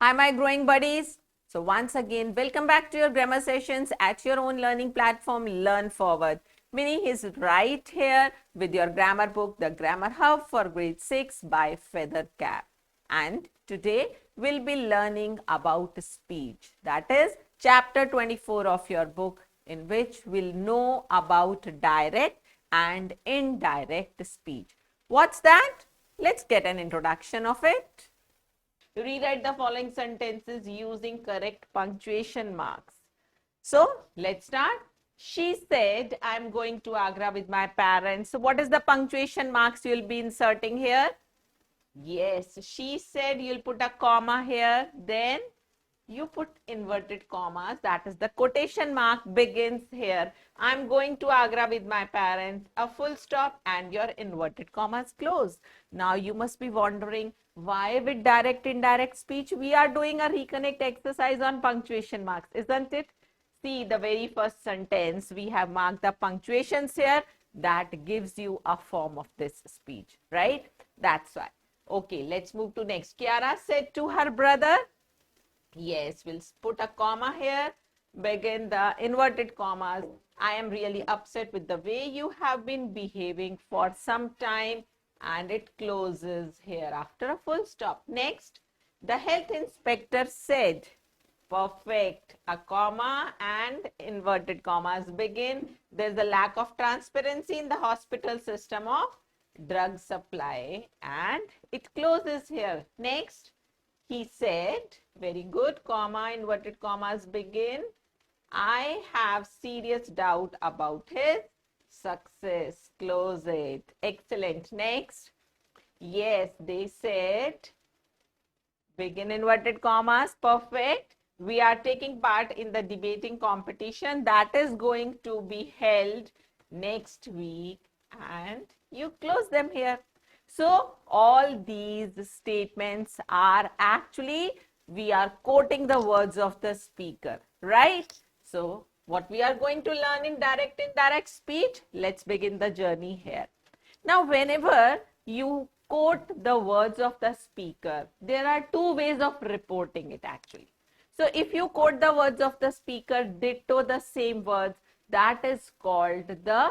Hi, my growing buddies. So once again, welcome back to your grammar sessions at your own learning platform, Learn Forward. Minnie is right here with your grammar book, The Grammar Hub for Grade 6 by Feather Cap. And today we'll be learning about speech. That is chapter 24 of your book, in which we'll know about direct and indirect speech. What's that? Let's get an introduction of it. Rewrite the following sentences using correct punctuation marks. So let's start. She said, I'm going to Agra with my parents. So what is the punctuation marks you'll be inserting here? Yes, she said, you'll put a comma here. Then you put inverted commas. That is the quotation mark begins here. I'm going to Agra with my parents. A full stop and your inverted commas close. Now you must be wondering, why with direct indirect speech we are doing a reconnect exercise on punctuation marks, isn't it? See, the very first sentence we have marked the punctuations here. That gives you a form of this speech, right? That's why. Okay, let's move to next. Kiara said to her brother, yes, we'll put a comma here, begin the inverted commas. I am really upset with the way you have been behaving for some time, and it closes here after a full stop. Next, the health inspector said, perfect, a comma and inverted commas begin. There's a lack of transparency in the hospital system of drug supply, and it closes here. Next, he said, very good, comma, inverted commas begin. I have serious doubt about his success. Close it. Excellent. Next. Yes, they said, begin inverted commas. Perfect. We are taking part in the debating competition that is going to be held next week, and you close them here. So all these statements are actually, we are quoting the words of the speaker, right? So what we are going to learn in direct indirect speech, let's begin the journey here. Now, whenever you quote the words of the speaker, there are two ways of reporting it actually. So if you quote the words of the speaker, ditto the same words, that is called the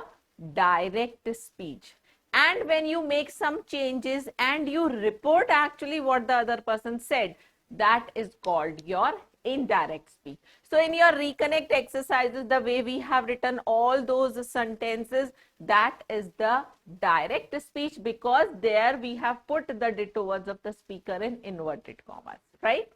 direct speech. And when you make some changes and you report actually what the other person said, that is called your indirect speech. So in your reconnect exercises, the way we have written all those sentences, that is the direct speech, because there we have put the ditto words of the speaker in inverted commas, right?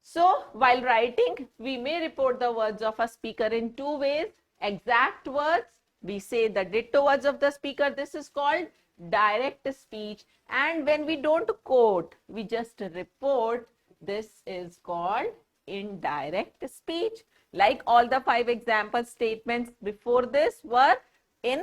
So while writing, we may report the words of a speaker in two ways. Exact words, we say the ditto words of the speaker. This is called direct speech. And when we don't quote, we just report. This is called indirect speech. Like all the 5 example statements before this were in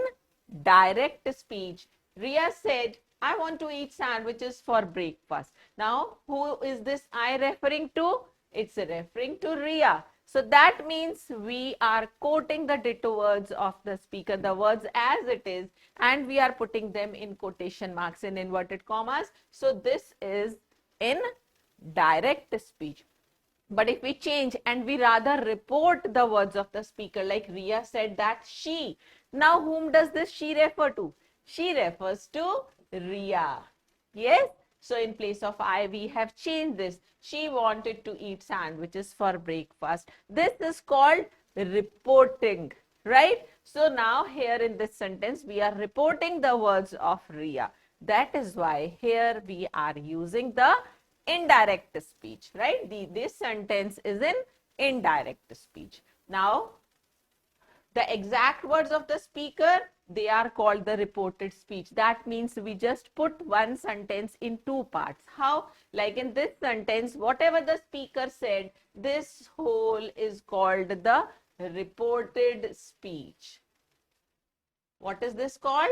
direct speech. Ria said, I want to eat sandwiches for breakfast. Now, who is this I referring to? It's referring to Ria. So that means we are quoting the ditto words of the speaker, the words as it is, and we are putting them in quotation marks in inverted commas. So this is in direct speech. But if we change and we rather report the words of the speaker, like Ria said that she, now whom does this she refer to? She refers to Ria. Yes? So in place of I, we have changed this. She wanted to eat sandwiches for breakfast. This is called reporting, right? So now here in this sentence, we are reporting the words of Ria. That is why here we are using the indirect speech, right? This sentence is in indirect speech. Now, the exact words of the speaker, they are called the reported speech. That means we just put one sentence in two parts. How? Like in this sentence, whatever the speaker said, this whole is called the reported speech. What is this called?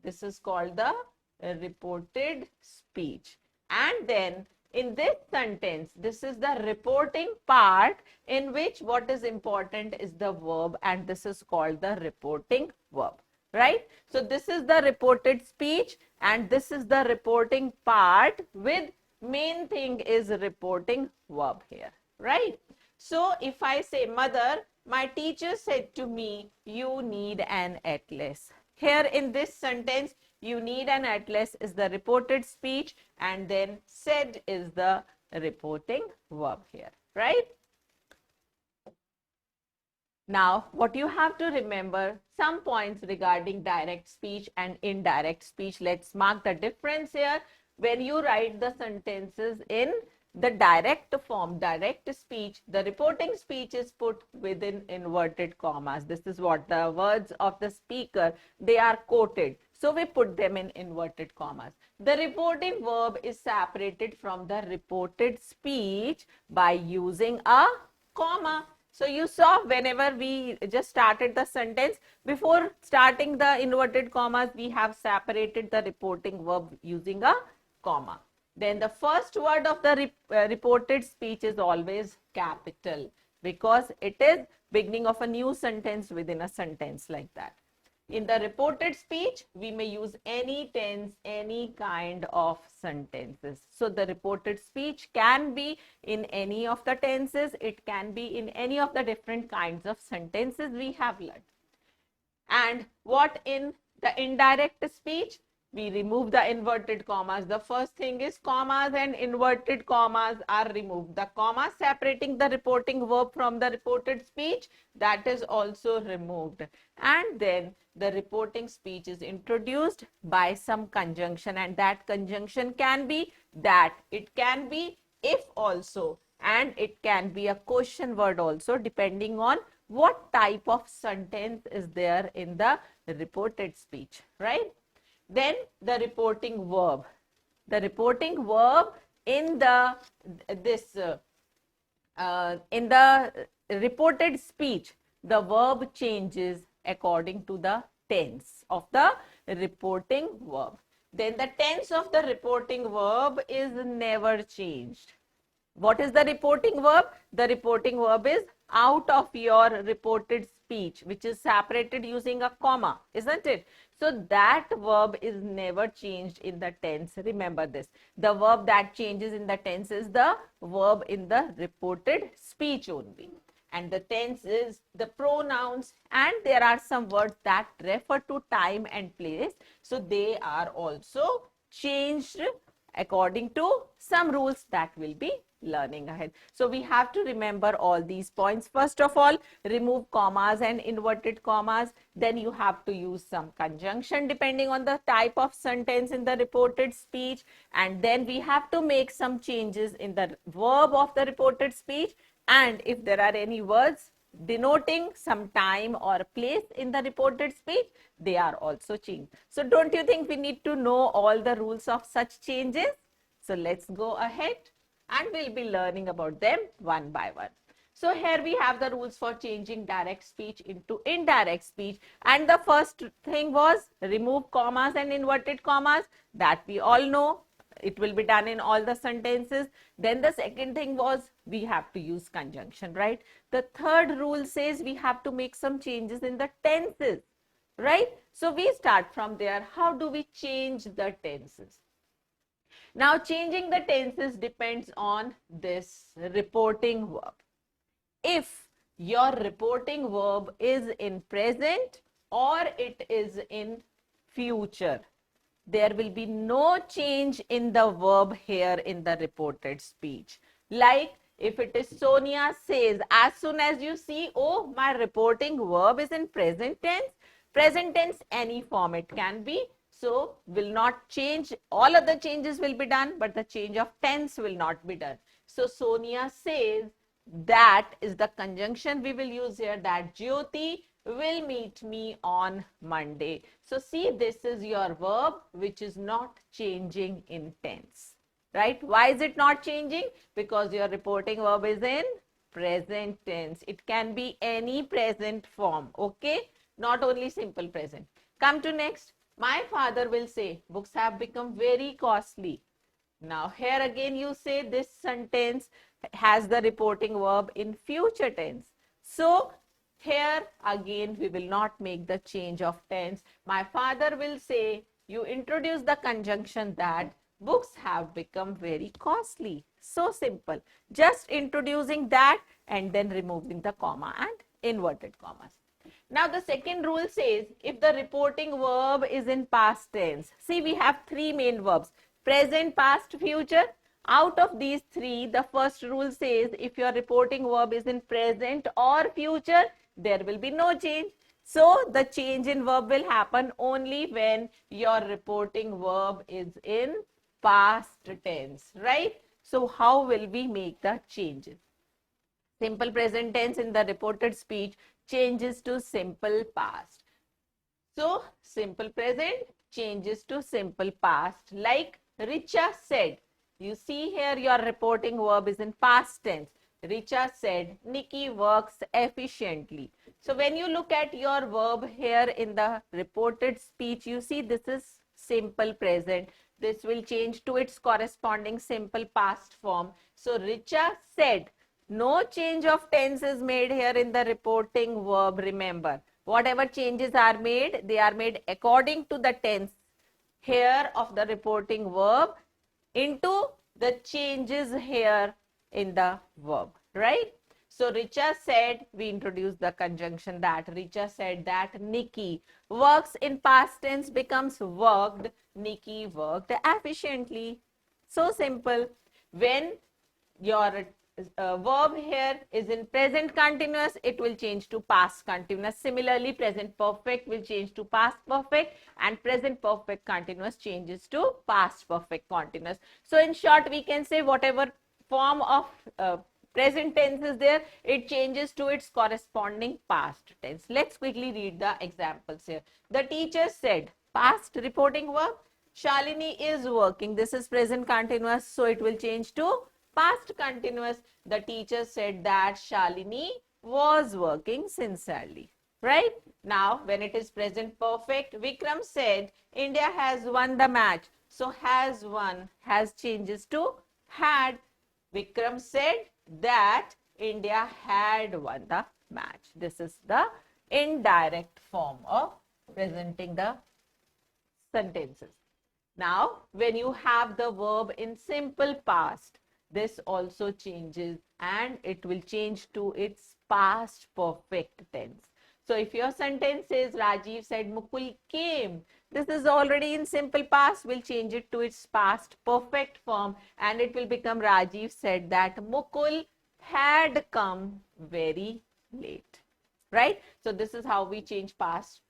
This is called the reported speech. And then in this sentence, this is the reporting part, in which what is important is the verb, and this is called the reporting verb, right? So this is the reported speech and this is the reporting part with main thing is reporting verb here, right? So if I say, mother, my teacher said to me, you need an atlas. Here in this sentence, you need an atlas is the reported speech, and then said is the reporting verb here, right? Now, what you have to remember, some points regarding direct speech and indirect speech. Let's mark the difference here. When you write the sentences in the direct form, direct speech, the reporting speech is put within inverted commas. This is what the words of the speaker, they are quoted. So we put them in inverted commas. The reporting verb is separated from the reported speech by using a comma. So you saw whenever we just started the sentence, before starting the inverted commas, we have separated the reporting verb using a comma. Then the first word of the reported speech is always capital, because it is beginning of a new sentence within a sentence, like that. In the reported speech, we may use any tense, any kind of sentences. So the reported speech can be in any of the tenses. It can be in any of the different kinds of sentences we have learned. And what in the indirect speech? We remove the inverted commas. The first thing is commas and inverted commas are removed. The comma separating the reporting verb from the reported speech, that is also removed. And then the reporting speech is introduced by some conjunction, and that conjunction can be that, it can be if also, and it can be a question word also, depending on what type of sentence is there in the reported speech, right? Then the reporting verb. The reporting verb in the in the reported speech, the verb changes according to the tense of the reporting verb. Then the tense of the reporting verb is never changed. What is the reporting verb? The reporting verb is out of your reported speech, which is separated using a comma, isn't it? So that verb is never changed in the tense. Remember this. The verb that changes in the tense is the verb in the reported speech only. And the tense is the pronouns, and there are some words that refer to time and place. So they are also changed according to some rules that we'll be learning ahead. So we have to remember all these points. First of all, remove commas and inverted commas. Then you have to use some conjunction depending on the type of sentence in the reported speech. And then we have to make some changes in the verb of the reported speech. And if there are any words denoting some time or place in the reported speech, they are also changed. So don't you think we need to know all the rules of such changes? So let's go ahead and we'll be learning about them one by one. So here we have the rules for changing direct speech into indirect speech. And the first thing was remove commas and inverted commas. That we all know. It will be done in all the sentences. Then the second thing was we have to use conjunction, right? The third rule says we have to make some changes in the tenses, right? So we start from there. How do we change the tenses? Now changing the tenses depends on this reporting verb. If your reporting verb is in present or it is in future, there will be no change in the verb here in the reported speech. Like if it is Sonia says, as soon as you see, oh, my reporting verb is in present tense, any form it can be. So will not change, all other changes will be done, but the change of tense will not be done. So Sonia says, that is the conjunction we will use here, that Jyoti will meet me on Monday. So see, this is your verb which is not changing in tense, right? Why is it not changing? Because your reporting verb is in present tense. It can be any present form, okay? Not only simple present. Come to next. My father will say, books have become very costly. Now here again you say this sentence has the reporting verb in future tense. So here again we will not make the change of tense. My father will say, you introduce the conjunction that books have become very costly. So simple. Just introducing that and then removing the comma and inverted commas. Now the second rule says if the reporting verb is in past tense. See, we have three main verbs: present, past, future. Out of these three, the first rule says if your reporting verb is in present or future, there will be no change. So the change in verb will happen only when your reporting verb is in past tense, right? So how will we make the changes? Simple present tense in the reported speech changes to simple past. So, simple present changes to simple past. Like Richa said. You see here your reporting verb is in past tense. Richa said, Nikki works efficiently. So, when you look at your verb here in the reported speech, you see this is simple present. This will change to its corresponding simple past form. So, Richa said. No change of tense is made here in the reporting verb, remember. Whatever changes are made, they are made according to the tense here of the reporting verb into the changes here in the verb, right? So Richa said, we introduced the conjunction that. Richa said that Nikki works in past tense becomes worked. Nikki worked efficiently. So simple. When your verb here is in present continuous, it will change to past continuous. Similarly, present perfect will change to past perfect and present perfect continuous changes to past perfect continuous. So in short, we can say whatever form of present tense is there, it changes to its corresponding past tense. Let's quickly read the examples here. The teacher said, past reporting verb, Shalini is working. This is present continuous, so it will change to past continuous. The teacher said that Shalini was working sincerely. Right? Now, when it is present perfect, Vikram said, India has won the match. So, has won, has changes to had. Vikram said that India had won the match. This is the indirect form of presenting the sentences. Now, when you have the verb in simple past, this also changes and it will change to its past perfect tense. So, if your sentence is Rajiv said Mukul came, this is already in simple past, we'll change it to its past perfect form and it will become Rajiv said that Mukul had come very late. Right? So, this is how we change past,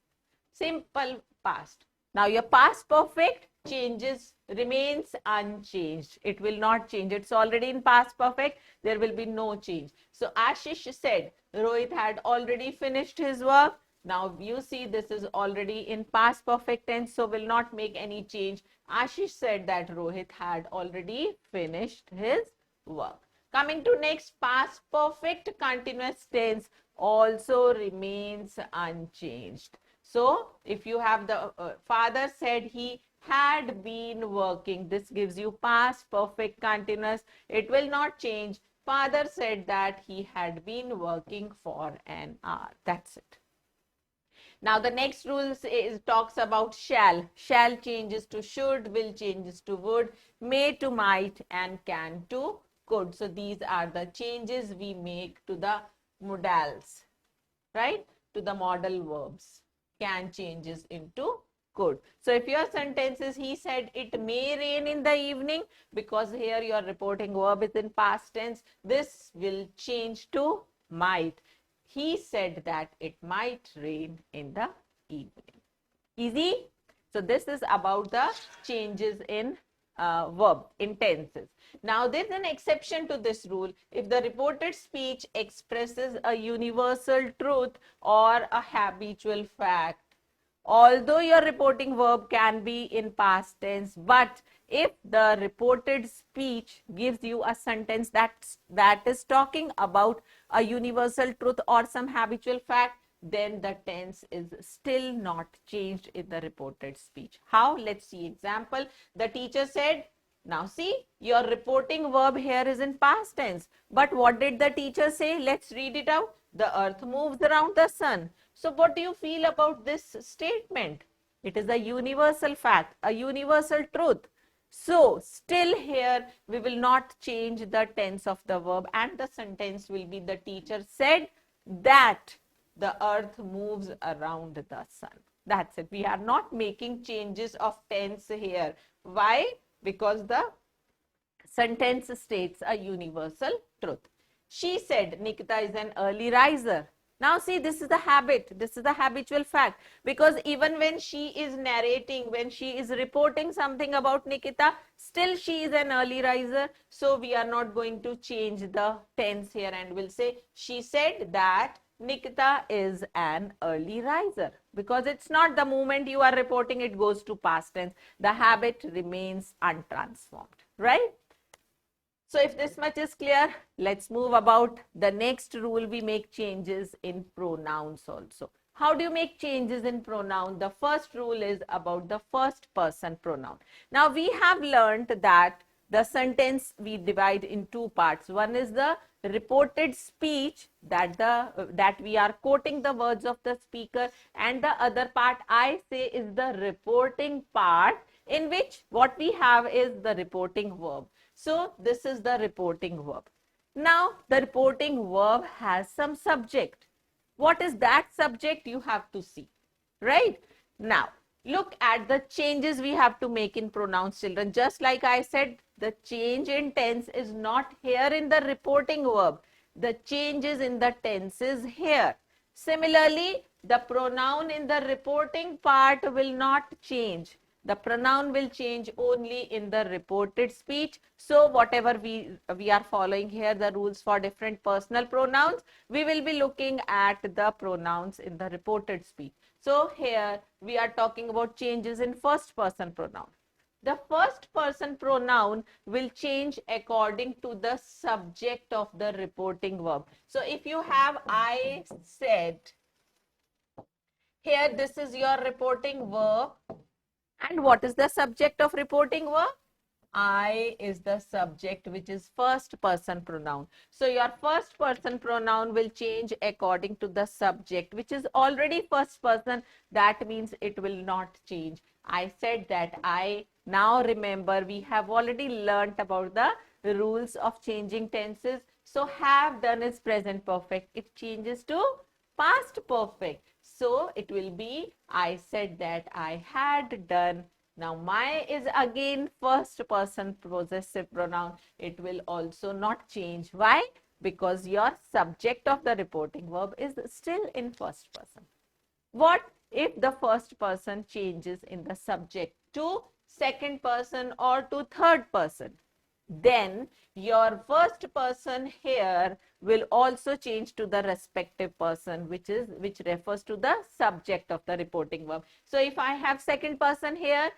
simple past. Now, your past perfect remains unchanged. It will not change. It's already in past perfect. There will be no change. So, Ashish said, Rohit had already finished his work. Now, you see this is already in past perfect tense, so will not make any change. Ashish said that Rohit had already finished his work. Coming to next, past perfect continuous tense also remains unchanged. So, if you have the father said he had been working, this gives you past perfect continuous. It will not change. Father said that he had been working for an hour. That's it. Now, the next rule talks about shall. Shall changes to should, will changes to would, may to might, and can to could. So, these are the changes we make to the modals, right? To the modal verbs. Can changes into could. So if your sentence is he said it may rain in the evening, because here your reporting verb is in past tense, this will change to might. He said that it might rain in the evening. Easy? So this is about the changes in verb, in tenses. Now, there's an exception to this rule. If the reported speech expresses a universal truth or a habitual fact, although your reporting verb can be in past tense, but if the reported speech gives you a sentence that is talking about a universal truth or some habitual fact, then the tense is still not changed in the reported speech. How? Let's see example. The teacher said, now see, your reporting verb here is in past tense. But what did the teacher say? Let's read it out. The earth moves around the sun. So what do you feel about this statement? It is a universal fact, a universal truth. So still here we will not change the tense of the verb, and the sentence will be the teacher said that the earth moves around the sun. That's it. We are not making changes of tense here. Why? Because the sentence states a universal truth. She said Nikita is an early riser. Now see, this is the habit. This is the habitual fact. Because even when she is narrating, when she is reporting something about Nikita, still she is an early riser. So we are not going to change the tense here, and we'll say she said that Nikita is an early riser, because it's not the moment you are reporting, it goes to past tense. The habit remains untransformed, right? So if this much is clear, let's move about the next rule. We make changes in pronouns also. How do you make changes in pronoun? The first rule is about the first person pronoun. Now we have learned that the sentence we divide in two parts. One is the reported speech, that we are quoting the words of the speaker, and the other part I say is the reporting part, in which what we have is the reporting verb. So this is the reporting verb. Now the reporting verb has some subject. What is that subject? You have to see, right? Now look at the changes we have to make in pronouns, children. Just like I said, the change in tense is not here in the reporting verb. The change is in the tenses here. Similarly, the pronoun in the reporting part will not change. The pronoun will change only in the reported speech. So whatever we are following here, the rules for different personal pronouns, we will be looking at the pronouns in the reported speech. So here we are talking about changes in first person pronoun. The first person pronoun will change according to the subject of the reporting verb. So if you have I said, here this is your reporting verb. And what is the subject of reporting verb? I is the subject, which is first person pronoun. So your first person pronoun will change according to the subject, which is already first person. That means it will not change. I said that I. Now remember, we have already learnt about the rules of changing tenses. So have done is present perfect. It changes to past perfect. So it will be I said that I had done. Now my is again first person possessive pronoun. It will also not change. Why? Because your subject of the reporting verb is still in first person. What if the first person changes in the subject to second person or to third person? Then your first person here will also change to the respective person, which refers to the subject of the reporting verb. So if I have second person here,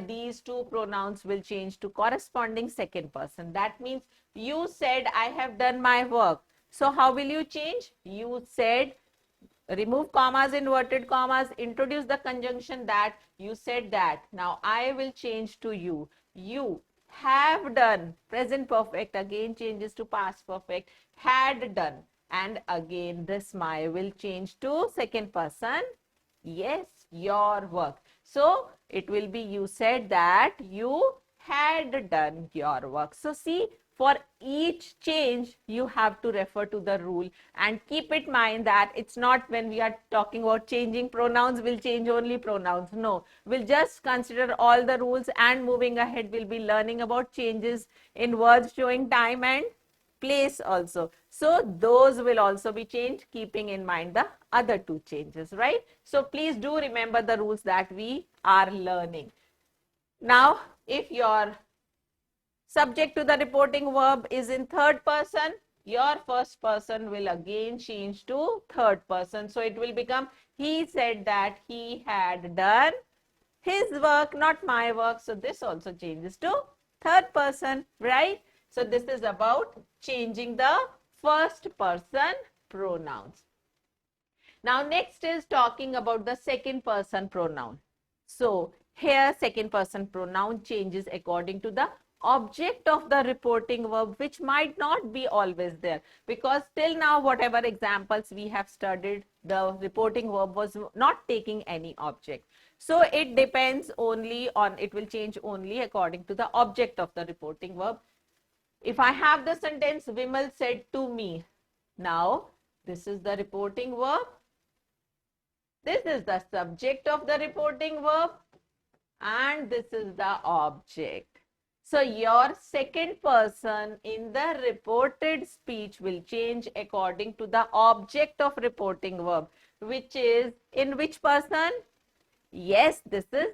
these two pronouns will change to corresponding second person. That means you said I have done my work. So how will you change? You said, remove commas, inverted commas, introduce the conjunction that. You said that. Now I will change to you. You have done. Present perfect again changes to past perfect. Had done. And again this my will change to second person. Yes, your work. So it will be you said that you had done your work. So see, for each change you have to refer to the rule, and keep in mind that it's not when we are talking about changing pronouns, we'll change only pronouns. No, we'll just consider all the rules, and moving ahead we'll be learning about changes in words showing time and place also. So those will also be changed, keeping in mind the other two changes, right? So please do remember the rules that we are learning. Now, if your subject to the reporting verb is in third person, your first person will again change to third person. So it will become, he said that he had done his work, not my work. So this also changes to third person, right? So this is about changing the first person pronouns. Now next is talking about the second person pronoun. So here second person pronoun changes according to the object of the reporting verb, which might not be always there, because till now whatever examples we have studied, the reporting verb was not taking any object. So it depends only on, it will change only according to the object of the reporting verb. If I have the sentence, Vimal said to me. Now, this is the reporting verb. This is the subject of the reporting verb. And this is the object. So your second person in the reported speech will change according to the object of reporting verb, which is in which person? Yes, this is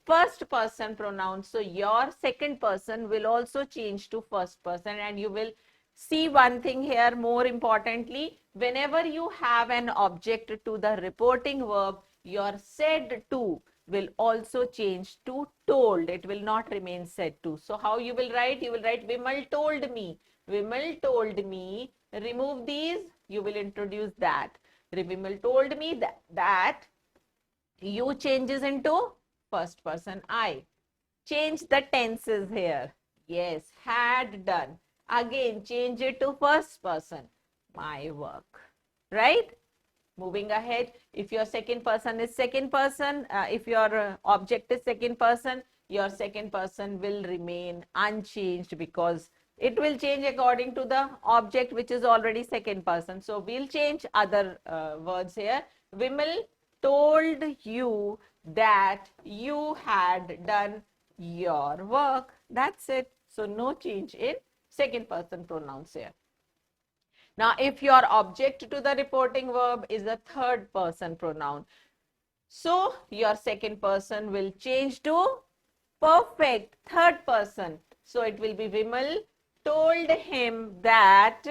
first person pronoun. So your second person will also change to first person, and you will see one thing here more importantly. Whenever you have an object to the reporting verb, your said to will also change to told. It will not remain said to. So how you will write? You will write Vimal told me. Vimal told me. Remove these. You will introduce that. Vimal told me that you changes into first person I. Change the tenses here. Yes, had done. Again, change it to first person. My work. Right? Moving ahead, if your second person is second person, if your object is second person, your second person will remain unchanged because it will change according to the object which is already second person. So we'll change other words here. Vimal told you that you had done your work. That's it. So no change in second person pronouns here. Now, if your object to the reporting verb is a third person pronoun, so your second person will change to perfect third person. So it will be Vimal told him that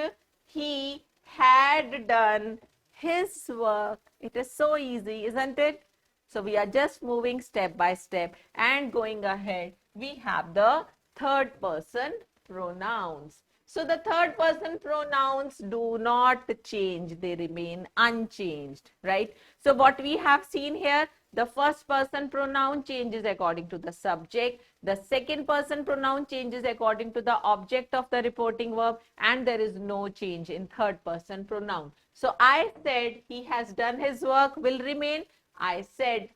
he had done his work. It is so easy, isn't it? So we are just moving step by step and going ahead. We have the third person pronouns. So the third person pronouns do not change. They remain unchanged, right? So what we have seen here, the first person pronoun changes according to the subject. The second person pronoun changes according to the object of the reporting verb. And there is no change in third person pronoun. So I said he has done his work will remain. I said,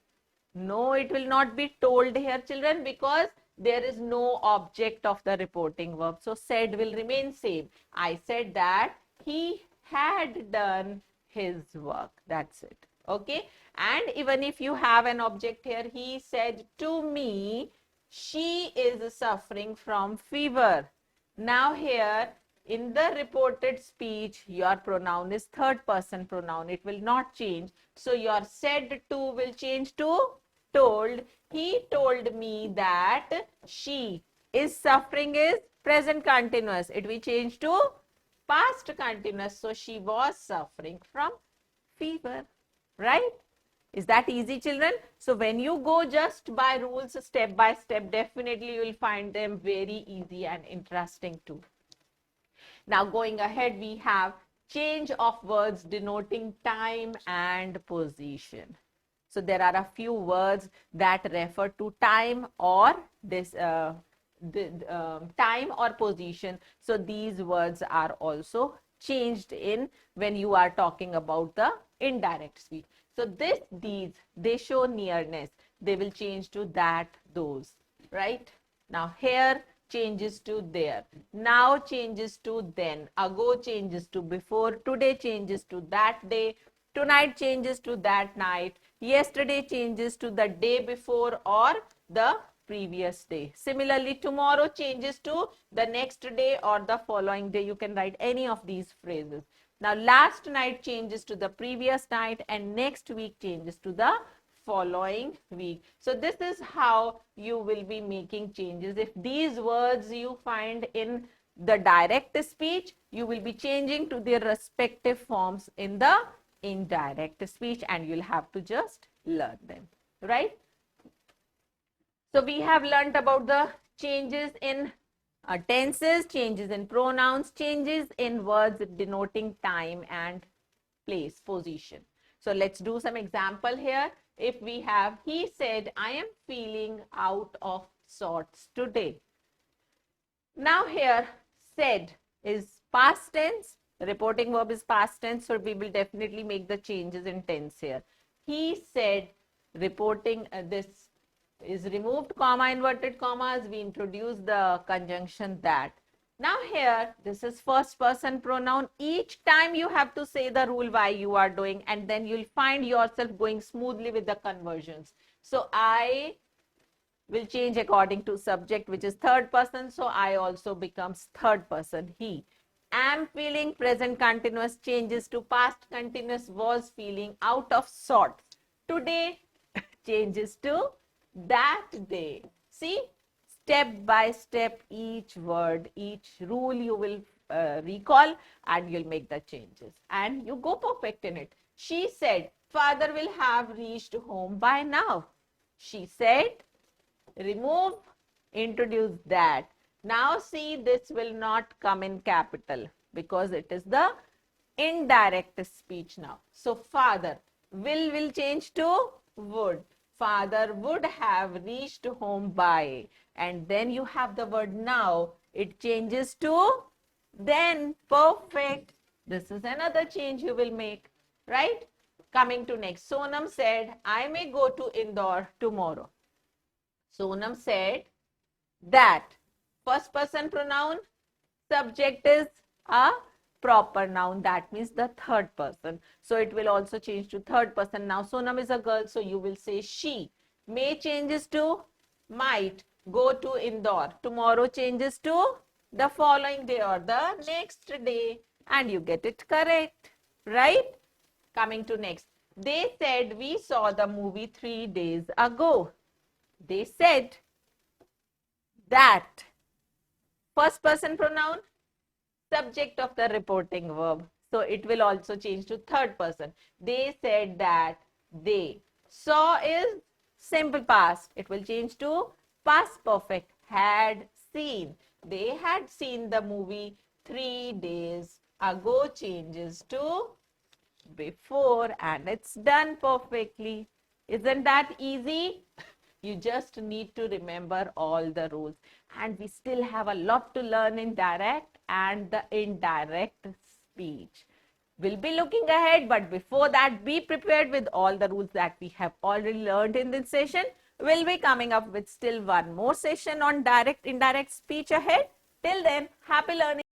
no, it will not be told here, children, because there is no object of the reporting verb. So said will remain same. I said that he had done his work. That's it. Okay. And even if you have an object here, he said to me, she is suffering from fever. Now here, in the reported speech, your pronoun is third person pronoun. It will not change. So your said to will change to told. He told me that she is suffering is present continuous. It will change to past continuous. So she was suffering from fever. Right? Is that easy, children? So when you go just by rules step by step, definitely you will find them very easy and interesting too. Now going ahead, we have change of words denoting time and position. So there are a few words that refer to time or this time or position. So these words are also changed in when you are talking about the indirect speech. So these, they show nearness. They will change to that, those, right? Now here changes to there. Now changes to then. Ago changes to before. Today changes to that day. Tonight changes to that night. Yesterday changes to the day before or the previous day. Similarly, tomorrow changes to the next day or the following day. You can write any of these phrases. Now, last night changes to the previous night and next week changes to the following week. So this is how you will be making changes. If these words you find in the direct speech, you will be changing to their respective forms in the indirect speech, and you'll have to just learn them, right? So we have learned about the changes in tenses, changes in pronouns, changes in words denoting time and place, position. So let's do some example here. If we have, he said, I am feeling out of sorts today. Now here, said is past tense. The reporting verb is past tense, so we will definitely make the changes in tense here. He said reporting this is removed, comma, inverted commas, we introduce the conjunction that. Now here, this is first person pronoun. Each time you have to say the rule why you are doing, and then you'll find yourself going smoothly with the conversions. So I will change according to subject, which is third person. So I also becomes third person, he. Am feeling, present continuous changes to past continuous, was feeling, out of sorts. Today changes to that day. See, step by step, each word, each rule you will recall, and you'll make the changes. And you go perfect in it. She said, father will have reached home by now. She said, remove, introduce that. Now see, this will not come in capital because it is the indirect speech now. So father will change to would. Father would have reached home by, and then you have the word now. It changes to then. Perfect. This is another change you will make, right? Coming to next. Sonam said, I may go to Indore tomorrow. Sonam said that. First person pronoun, subject is a proper noun. That means the third person. So it will also change to third person. Now Sonam is a girl, so you will say she. May changes to might. Go to Indore. Tomorrow changes to the following day or the next day. And you get it correct. Right? Coming to next. They said we saw the movie 3 days ago. They said that. First person pronoun, subject of the reporting verb. So it will also change to third person. They said that they. Saw is simple past. It will change to past perfect. Had seen. They had seen the movie 3 days ago changes to before, and it's done perfectly. Isn't that easy? You just need to remember all the rules. And we still have a lot to learn in direct and the indirect speech. We'll be looking ahead, but before that, be prepared with all the rules that we have already learned in this session. We'll be coming up with still one more session on direct, indirect speech ahead. Till then, happy learning.